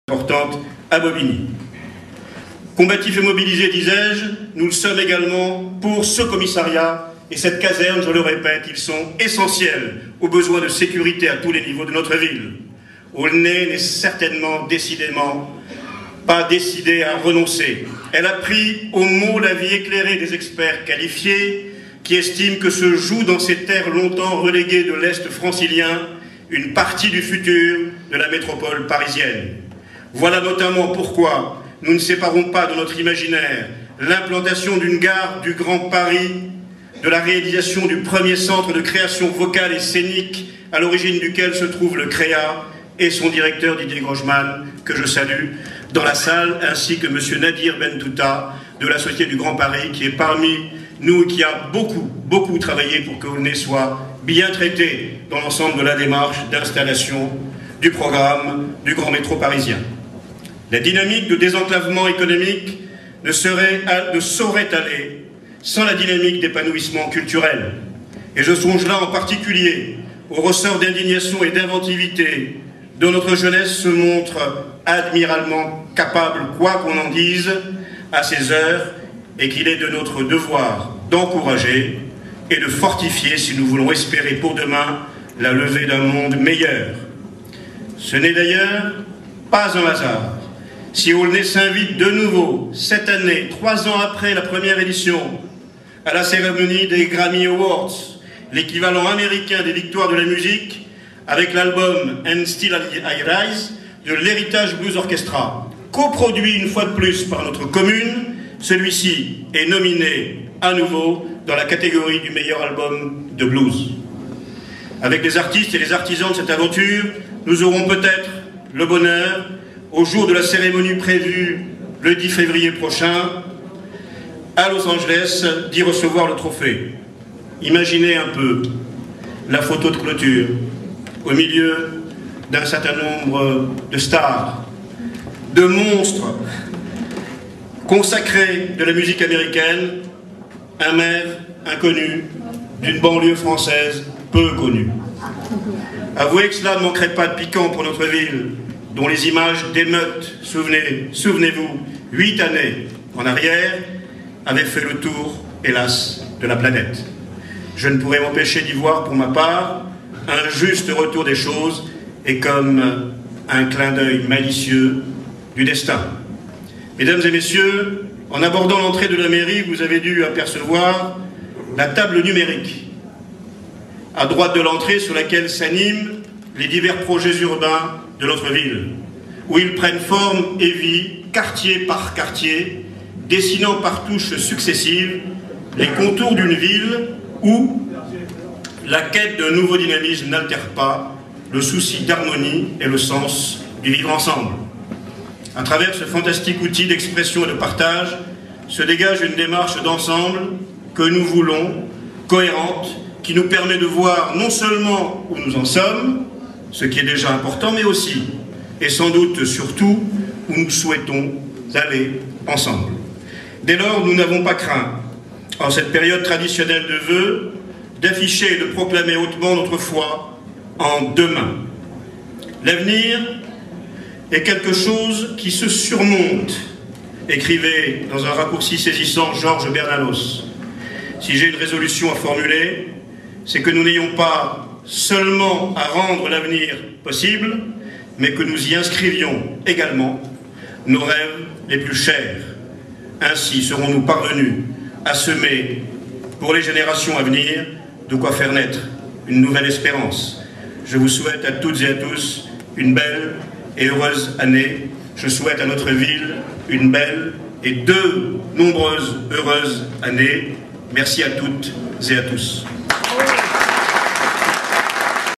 importante à Bobigny. Combatifs et mobilisés, disais-je, nous le sommes également pour ce commissariat et cette caserne, je le répète, ils sont essentiels aux besoins de sécurité à tous les niveaux de notre ville. Aulnay n'est certainement, décidément, pas décidée à renoncer. Elle a pris au mot la vie éclairée des experts qualifiés qui estiment que se joue dans ces terres longtemps reléguées de l'Est francilien une partie du futur de la métropole parisienne. Voilà notamment pourquoi nous ne séparons pas de notre imaginaire l'implantation d'une gare du Grand Paris, de la réalisation du premier centre de création vocale et scénique à l'origine duquel se trouve le CREA et son directeur Didier Grogemann, que je salue, dans la salle, ainsi que M. Nadir Bentouta de la Société du Grand Paris, qui est parmi nous et qui a beaucoup travaillé pour que Aulnay soit bien traité dans l'ensemble de la démarche d'installation du programme du Grand Métro parisien. La dynamique de désenclavement économique ne saurait aller sans la dynamique d'épanouissement culturel. Et je songe là en particulier au ressort d'indignation et d'inventivité dont notre jeunesse se montre admiralement capable, quoi qu'on en dise, à ces heures, et qu'il est de notre devoir d'encourager et de fortifier si nous voulons espérer pour demain la levée d'un monde meilleur. Ce n'est d'ailleurs pas un hasard si Aulnay s'invite de nouveau, cette année, 3 ans après la première édition, à la cérémonie des Grammy Awards, l'équivalent américain des victoires de la musique, avec l'album And Still I Rise de l'Heritage Blues Orchestra. Coproduit une fois de plus par notre commune, celui-ci est nominé à nouveau dans la catégorie du meilleur album de blues. Avec les artistes et les artisans de cette aventure, nous aurons peut-être le bonheur, au jour de la cérémonie prévue le 10 février prochain, à Los Angeles, d'y recevoir le trophée. Imaginez un peu la photo de clôture, au milieu d'un certain nombre de stars, de monstres consacrés de la musique américaine, un maire inconnu d'une banlieue française peu connue. Avouez que cela ne manquerait pas de piquant pour notre ville, dont les images d'émeutes, souvenez-vous, 8 années en arrière, avaient fait le tour, hélas, de la planète. Je ne pourrais m'empêcher d'y voir, pour ma part, un juste retour des choses et comme un clin d'œil malicieux du destin. Mesdames et messieurs, en abordant l'entrée de la mairie, vous avez dû apercevoir la table numérique, à droite de l'entrée sur laquelle s'animent les divers projets urbains de notre ville, où ils prennent forme et vie, quartier par quartier, dessinant par touches successives les contours d'une ville où la quête d'un nouveau dynamisme n'altère pas le souci d'harmonie et le sens du vivre ensemble. À travers ce fantastique outil d'expression et de partage, se dégage une démarche d'ensemble que nous voulons, cohérente, qui nous permet de voir non seulement où nous en sommes, ce qui est déjà important, mais aussi, et sans doute surtout, où nous souhaitons aller ensemble. Dès lors, nous n'avons pas craint, en cette période traditionnelle de vœux, d'afficher et de proclamer hautement notre foi en demain. L'avenir est quelque chose qui se surmonte, écrivait dans un raccourci saisissant Georges Bernanos. Si j'ai une résolution à formuler, c'est que nous n'ayons pas seulement à rendre l'avenir possible, mais que nous y inscrivions également nos rêves les plus chers. Ainsi serons-nous parvenus à semer pour les générations à venir de quoi faire naître une nouvelle espérance. Je vous souhaite à toutes et à tous une belle et heureuse année. Je souhaite à notre ville une belle et de nombreuses heureuses années. Merci à toutes et à tous.